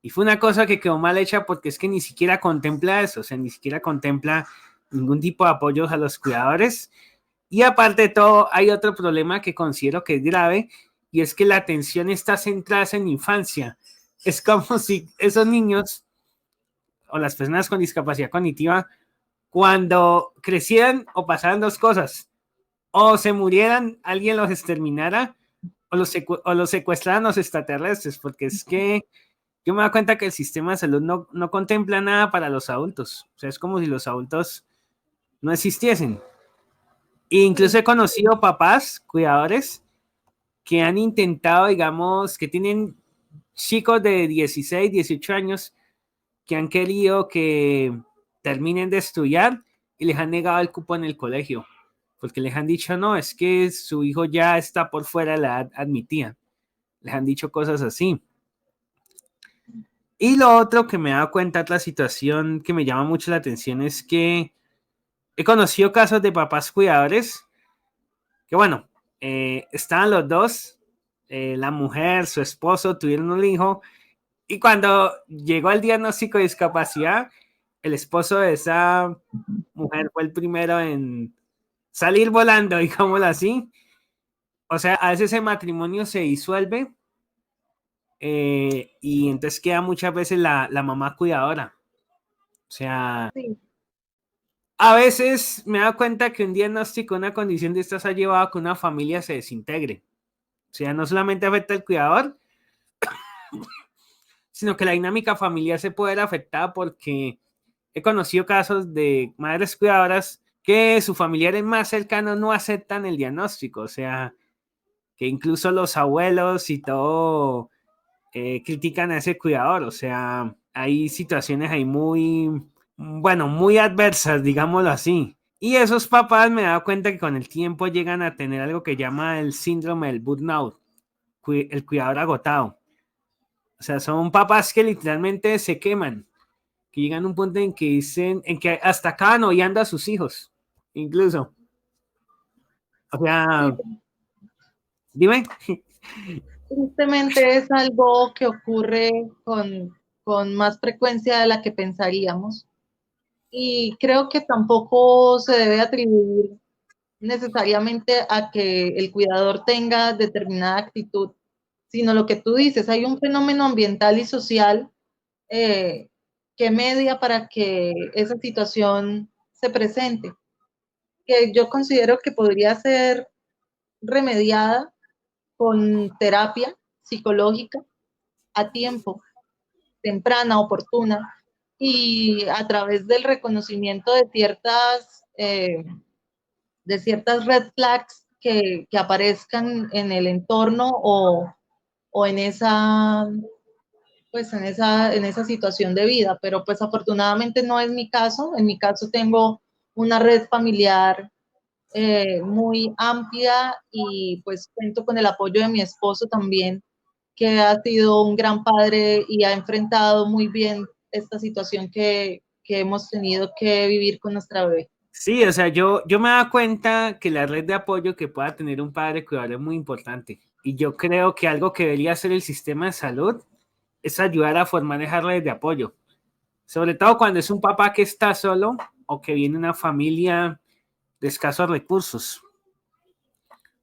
y fue una cosa que quedó mal hecha porque es que ni siquiera contempla eso, o sea, ni siquiera contempla ningún tipo de apoyos a los cuidadores. Y aparte de todo, hay otro problema que considero que es grave y es que la atención está centrada en la infancia. Es como si esos niños o las personas con discapacidad cognitiva, cuando crecieran o pasaran dos cosas, o se murieran, alguien los exterminara, o los secuestraran los extraterrestres, porque es que yo me doy cuenta que el sistema de salud no contempla nada para los adultos. O sea, es como si los adultos no existiesen. E incluso Sí, he conocido papás, cuidadores, que han intentado, digamos, que tienen chicos de 16, 18 años que han querido que terminen de estudiar y les han negado el cupo en el colegio, porque les han dicho, no, es que su hijo ya está por fuera de la edad admitida. Les han dicho cosas así. Y lo otro que me he dado cuenta, otra situación que me llama mucho la atención es que he conocido casos de papás cuidadores que, bueno, estaban los dos, la mujer, su esposo, tuvieron un hijo y cuando llegó el diagnóstico de discapacidad, el esposo de esa mujer fue el primero en salir volando, digámoslo así. O sea, a veces ese matrimonio se disuelve y entonces queda muchas veces la mamá cuidadora. O sea, sí, a veces me he dado cuenta que un diagnóstico, una condición de estas ha llevado a que una familia se desintegre. O sea, no solamente afecta al cuidador, sino que la dinámica familiar se puede ver afectada porque he conocido casos de madres cuidadoras que sus familiares más cercanos no aceptan el diagnóstico, o sea, que incluso los abuelos y todo critican a ese cuidador, o sea, hay situaciones ahí muy, bueno, muy adversas, digámoslo así. Y esos papás me he dado cuenta que con el tiempo llegan a tener algo que llama el síndrome del burnout, el cuidador agotado. O sea, son papás que literalmente se queman, que llegan a un punto en que dicen, en que hasta acaban odiando a sus hijos, incluso. O sí. sea, dime. Tristemente es algo que ocurre con más frecuencia de la que pensaríamos y creo que tampoco se debe atribuir necesariamente a que el cuidador tenga determinada actitud, sino lo que tú dices, hay un fenómeno ambiental y social eh, que media para que esa situación se presente, que yo considero que podría ser remediada con terapia psicológica a tiempo, temprana, oportuna, y a través del reconocimiento de ciertas red flags que aparezcan en el entorno o en esa pues en esa situación de vida, pero pues afortunadamente no es mi caso. En mi caso tengo una red familiar muy amplia y pues cuento con el apoyo de mi esposo también, que ha sido un gran padre y ha enfrentado muy bien esta situación que hemos tenido que vivir con nuestra bebé. Sí, o sea, yo me he dado cuenta que la red de apoyo que pueda tener un padre cuidador es muy importante. Y yo creo que algo que debería hacer el sistema de salud es ayudar a formar esas redes de apoyo. Sobre todo cuando es un papá que está solo o que viene de una familia de escasos recursos.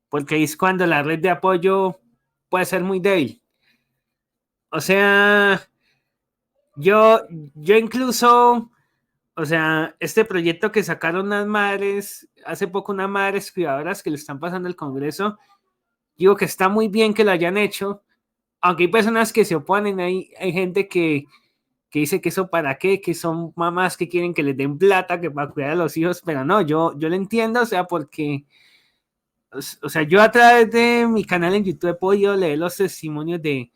Porque es cuando la red de apoyo puede ser muy débil. O sea, yo, yo incluso, o sea, este proyecto que sacaron unas madres, hace poco unas madres cuidadoras que le están pasando al Congreso, digo que está muy bien que lo hayan hecho, aunque hay personas que se oponen, hay gente que dice que eso para qué, que son mamás que quieren que les den plata, que para cuidar a los hijos, pero no, yo lo entiendo, o sea, porque, o sea, yo a través de mi canal en YouTube he podido leer los testimonios de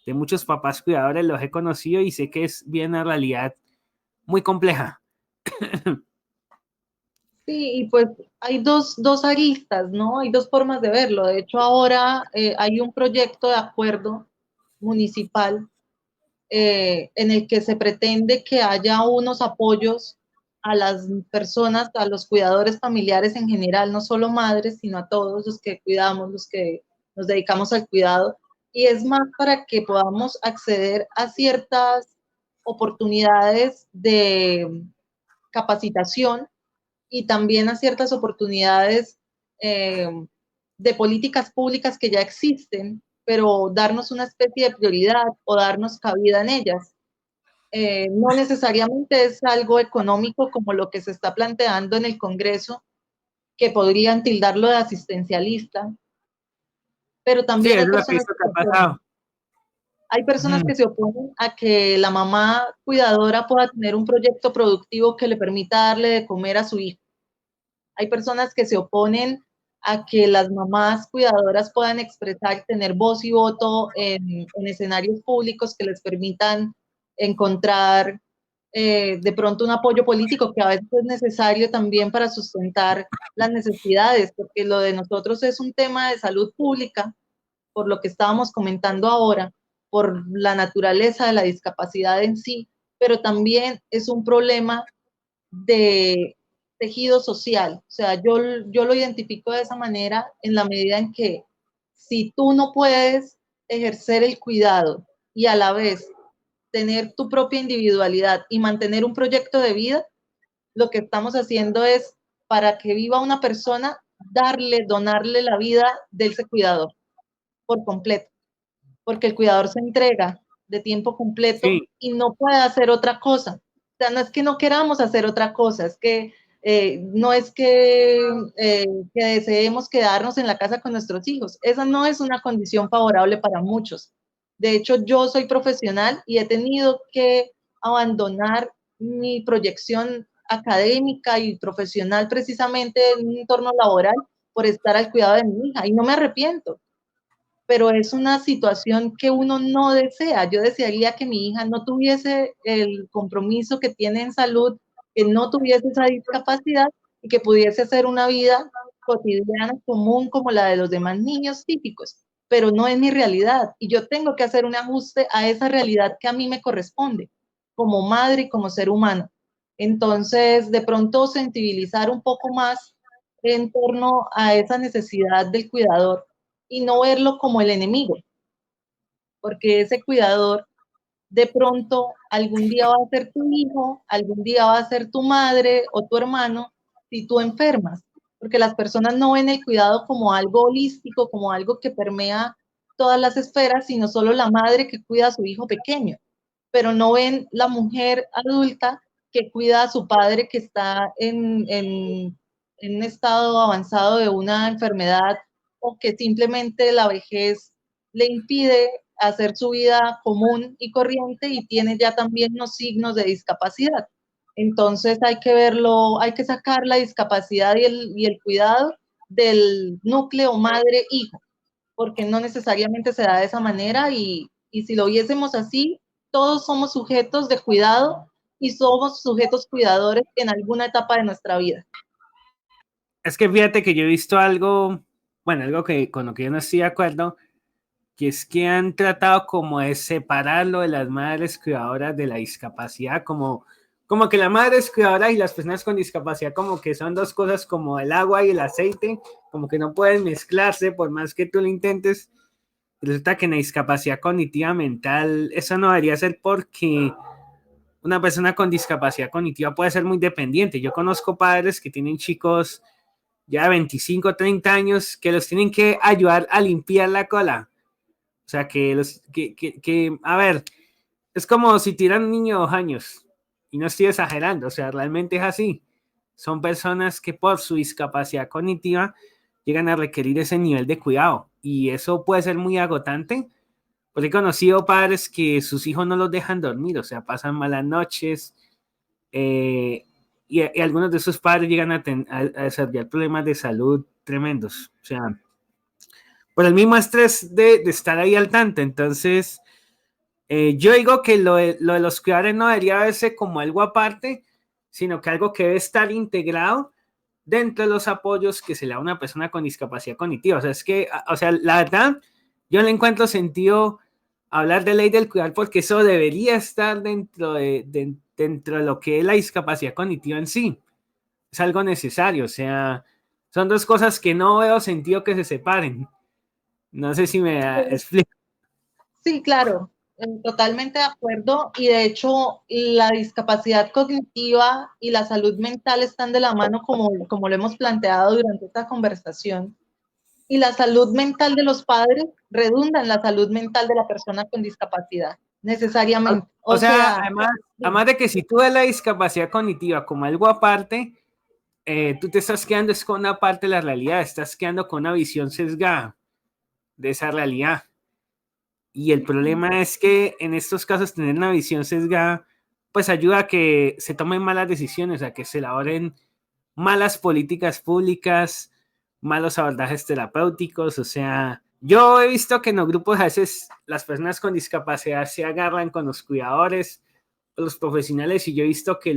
muchos papás cuidadores, los he conocido y sé que es bien una realidad muy compleja. Sí, y pues hay dos aristas, ¿no? Hay dos formas de verlo. De hecho, ahora hay un proyecto de acuerdo municipal en el que se pretende que haya unos apoyos a las personas, a los cuidadores familiares en general, no solo madres, sino a todos los que cuidamos, los que nos dedicamos al cuidado, y es más para que podamos acceder a ciertas oportunidades de capacitación y también a ciertas oportunidades de políticas públicas que ya existen, pero darnos una especie de prioridad o darnos cabida en ellas. No necesariamente es algo económico como lo que se está planteando en el Congreso, que podrían tildarlo de asistencialista, pero Sí, también es lo que he visto que ha pasado. hay personas que se oponen a que la mamá cuidadora pueda tener un proyecto productivo que le permita darle de comer a su hijo. Hay personas que se oponen a que las mamás cuidadoras puedan expresar, tener voz y voto en escenarios públicos que les permitan encontrar de pronto un apoyo político que a veces es necesario también para sustentar las necesidades, porque lo de nosotros es un tema de salud pública, por lo que estábamos comentando ahora, por la naturaleza de la discapacidad en sí, pero también es un problema de tejido social. O sea, yo lo identifico de esa manera en la medida en que si tú no puedes ejercer el cuidado y a la vez tener tu propia individualidad y mantener un proyecto de vida, lo que estamos haciendo es, para que viva una persona, donarle la vida de ese cuidador por completo, porque el cuidador se entrega de tiempo completo Sí. y no puede hacer otra cosa. O sea, no es que no queramos hacer otra cosa, es que no es que deseemos quedarnos en la casa con nuestros hijos. Esa no es una condición favorable para muchos. De hecho, yo soy profesional y he tenido que abandonar mi proyección académica y profesional precisamente en un entorno laboral por estar al cuidado de mi hija y no me arrepiento, pero es una situación que uno no desea. Yo desearía que mi hija no tuviese el compromiso que tiene en salud, que no tuviese esa discapacidad y que pudiese hacer una vida cotidiana común como la de los demás niños típicos, pero no es mi realidad y yo tengo que hacer un ajuste a esa realidad que a mí me corresponde como madre y como ser humano. Entonces, de pronto sensibilizar un poco más en torno a esa necesidad del cuidador y no verlo como el enemigo, porque ese cuidador de pronto algún día va a ser tu hijo, algún día va a ser tu madre o tu hermano si tú enfermas, porque las personas no ven el cuidado como algo holístico, como algo que permea todas las esferas, sino solo la madre que cuida a su hijo pequeño, pero no ven la mujer adulta que cuida a su padre que está en un estado avanzado de una enfermedad o que simplemente la vejez le impide hacer su vida común y corriente y tiene ya también los signos de discapacidad. Entonces hay que verlo, hay que sacar la discapacidad y el cuidado del núcleo madre-hijo, porque no necesariamente se da de esa manera y si lo viésemos así, todos somos sujetos de cuidado y somos sujetos cuidadores en alguna etapa de nuestra vida. Es que fíjate que yo he visto algo, bueno, algo que con lo que yo no estoy de acuerdo, que es que han tratado como de separarlo de las madres cuidadoras de la discapacidad, como que las madres cuidadoras y las personas con discapacidad como que son dos cosas como el agua y el aceite, como que no pueden mezclarse por más que tú lo intentes. Resulta que en la discapacidad cognitiva mental eso no debería ser porque una persona con discapacidad cognitiva puede ser muy dependiente. Yo conozco padres que tienen chicos ya de 25, 30 años que los tienen que ayudar a limpiar la cola. O sea, a ver, es como si tiran un niño de 2 años, y no estoy exagerando, o sea, realmente es así. Son personas que por su discapacidad cognitiva llegan a requerir ese nivel de cuidado, y eso puede ser muy agotante, porque he conocido padres que sus hijos no los dejan dormir, o sea, pasan malas noches, y algunos de esos padres llegan a desarrollar problemas de salud tremendos, o sea, por el mismo estrés de estar ahí al tanto. Entonces, yo digo que lo de los cuidadores no debería verse como algo aparte, sino que algo que debe estar integrado dentro de los apoyos que se le da a una persona con discapacidad cognitiva. O sea, es que, o sea, la verdad, yo le encuentro sentido hablar de ley del cuidar porque eso debería estar dentro de lo que es la discapacidad cognitiva en sí. Es algo necesario, o sea, son dos cosas que no veo sentido que se separen. No sé si me explico. Sí, claro, totalmente de acuerdo. Y de hecho, la discapacidad cognitiva y la salud mental están de la mano, como lo hemos planteado durante esta conversación. Y la salud mental de los padres redunda en la salud mental de la persona con discapacidad, necesariamente. O O sea, sea, además de que si tú ves la discapacidad cognitiva como algo aparte, tú te estás quedando es con una parte de la realidad, estás quedando con una visión sesgada de esa realidad. Y el problema es que en estos casos tener una visión sesgada, pues ayuda a que se tomen malas decisiones, a que se elaboren malas políticas públicas, malos abordajes terapéuticos. O sea, yo he visto que en los grupos a veces las personas con discapacidad se agarran con los cuidadores, los profesionales, y yo he visto que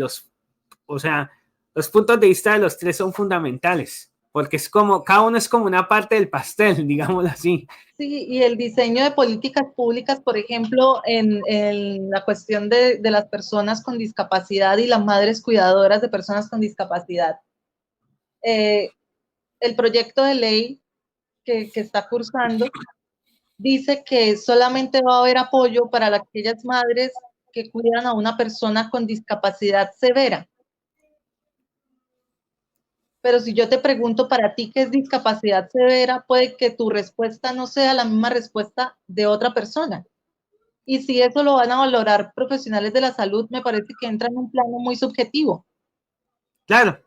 o sea, los puntos de vista de los tres son fundamentales, porque es como, cada uno es como una parte del pastel, digámoslo así. sí, y el diseño de políticas públicas, por ejemplo, en la cuestión de las personas con discapacidad y las madres cuidadoras de personas con discapacidad. El proyecto de ley que está cursando dice que solamente va a haber apoyo para aquellas madres que cuidan a una persona con discapacidad severa. Pero si yo te pregunto para ti qué es discapacidad severa, puede que tu respuesta no sea la misma respuesta de otra persona. Y si eso lo van a valorar profesionales de la salud, me parece que entra en un plano muy subjetivo. Claro.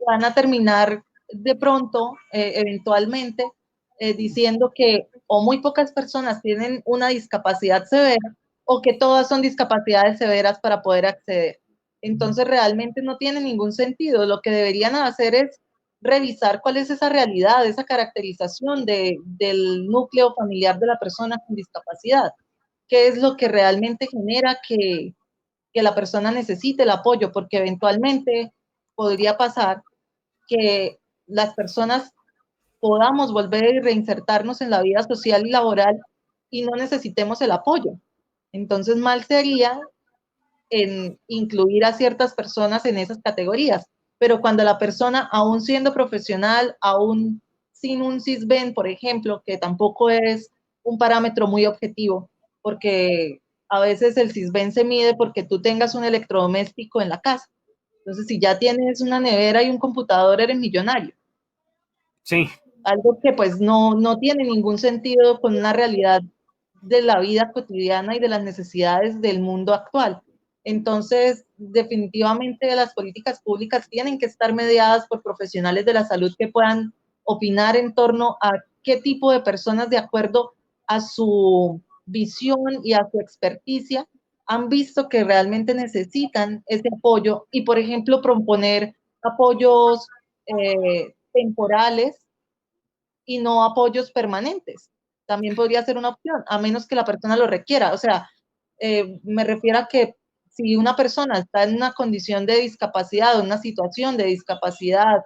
Van a terminar de pronto, eventualmente, diciendo que o muy pocas personas tienen una discapacidad severa o que todas son discapacidades severas para poder acceder. Entonces realmente no tiene ningún sentido. Lo que deberían hacer es revisar cuál es esa realidad, esa caracterización del núcleo familiar de la persona con discapacidad. ¿Qué es lo que realmente genera que la persona necesite el apoyo? Porque eventualmente podría pasar que las personas podamos volver y reinsertarnos en la vida social y laboral y no necesitemos el apoyo. Entonces, mal sería en incluir a ciertas personas en esas categorías. Pero cuando la persona, aún siendo profesional, aún sin un CISBEN, por ejemplo, que tampoco es un parámetro muy objetivo, porque a veces el CISBEN se mide porque tú tengas un electrodoméstico en la casa. Entonces, si ya tienes una nevera y un computador, eres millonario. Sí. Algo que pues no tiene ningún sentido con una realidad de la vida cotidiana y de las necesidades del mundo actual. Entonces, definitivamente las políticas públicas tienen que estar mediadas por profesionales de la salud que puedan opinar en torno a qué tipo de personas, de acuerdo a su visión y a su experticia, han visto que realmente necesitan ese apoyo y, por ejemplo, proponer apoyos temporales y no apoyos permanentes. También podría ser una opción, a menos que la persona lo requiera. O sea, me refiero a que si una persona está en una condición de discapacidad o una situación de discapacidad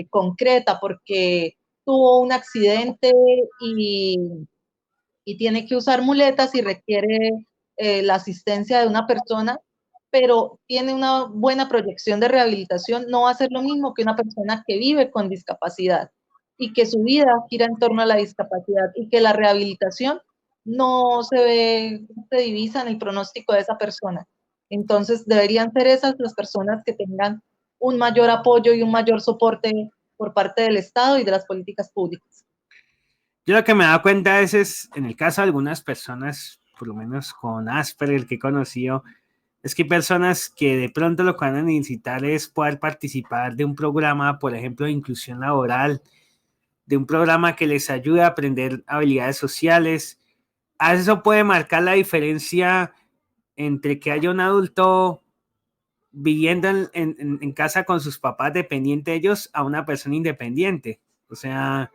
concreta porque tuvo un accidente y, y tiene que usar muletas y requiere la asistencia de una persona, pero tiene una buena proyección de rehabilitación, no va a ser lo mismo que una persona que vive con discapacidad y que su vida gira en torno a la discapacidad y que la rehabilitación no se ve, no se divisa en el pronóstico de esa persona. Entonces deberían ser esas las personas que tengan un mayor apoyo y un mayor soporte por parte del Estado y de las políticas públicas. Yo lo que me he dado cuenta es en el caso de algunas personas, por lo menos con Asperger que he conocido, es que hay personas que de pronto lo que van a necesitar es poder participar de un programa, por ejemplo, de inclusión laboral, de un programa que les ayude a aprender habilidades sociales. A eso puede marcar la diferencia entre que haya un adulto viviendo en casa con sus papás dependiente de ellos a una persona independiente. O sea,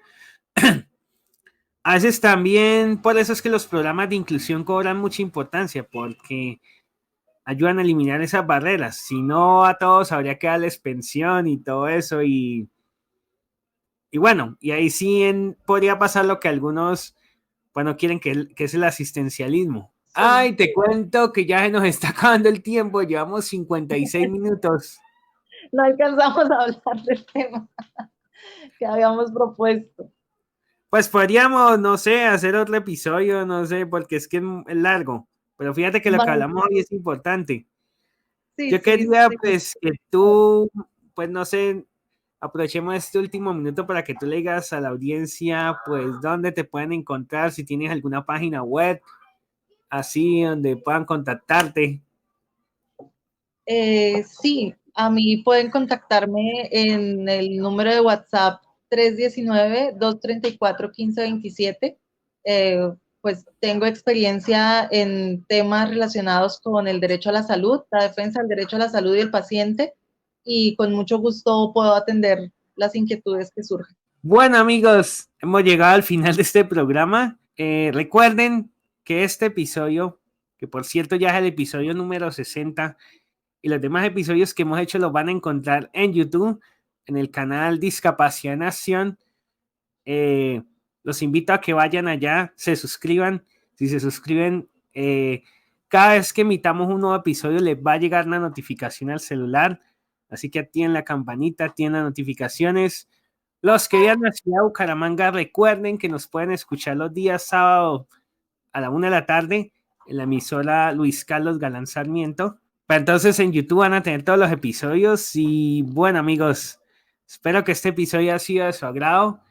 a veces también por eso es que los programas de inclusión cobran mucha importancia, porque ayudan a eliminar esas barreras. Si no, a todos habría que darles pensión y todo eso. Y bueno, y ahí sí podría pasar lo que algunos, bueno, quieren que es el asistencialismo. Ay, te cuento que ya se nos está acabando el tiempo, llevamos 56 minutos. No alcanzamos a hablar del tema que habíamos propuesto. Pues podríamos, no sé, hacer otro episodio, no sé, porque es que es largo, pero fíjate que lo que Vale, hablamos hoy es importante. sí, Yo sí, quería, sí. pues, que tú, pues, no sé, aprovechemos este último minuto para que tú le digas a la audiencia, pues, dónde te pueden encontrar, si tienes alguna página web, así, donde puedan contactarte. Sí, a mí pueden contactarme en el número de WhatsApp 319-234-1527. Pues tengo experiencia en temas relacionados con el derecho a la salud, la defensa del derecho a la salud y el paciente, y con mucho gusto puedo atender las inquietudes que surgen. Bueno, amigos, hemos llegado al final de este programa. Recuerden que este episodio, que por cierto ya es el episodio número 60, y los demás episodios que hemos hecho los van a encontrar en YouTube, en el canal Discapacidad Nación. Los invito a que vayan allá, se suscriban. Si se suscriben, cada vez que emitamos un nuevo episodio les va a llegar una notificación al celular. Así que activen la campanita, activen las notificaciones. Los que vivan en la ciudad de Bucaramanga, recuerden que nos pueden escuchar los días sábado a la 1 de la tarde en la emisora Luis Carlos Galán Sarmiento. Pero entonces en YouTube van a tener todos los episodios. Y bueno, amigos, espero que este episodio haya sido de su agrado.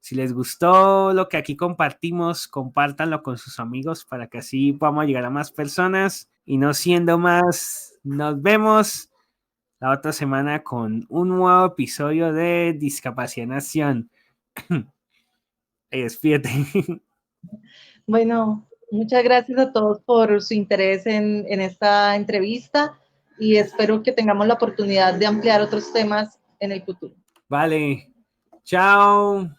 Si les gustó lo que aquí compartimos, compártanlo con sus amigos para que así podamos llegar a más personas. Y no siendo más, nos vemos la otra semana con un nuevo episodio de Discapacidad Nación. Despídete. Bueno, muchas gracias a todos por su interés en esta entrevista y espero que tengamos la oportunidad de ampliar otros temas en el futuro. Vale. Chao.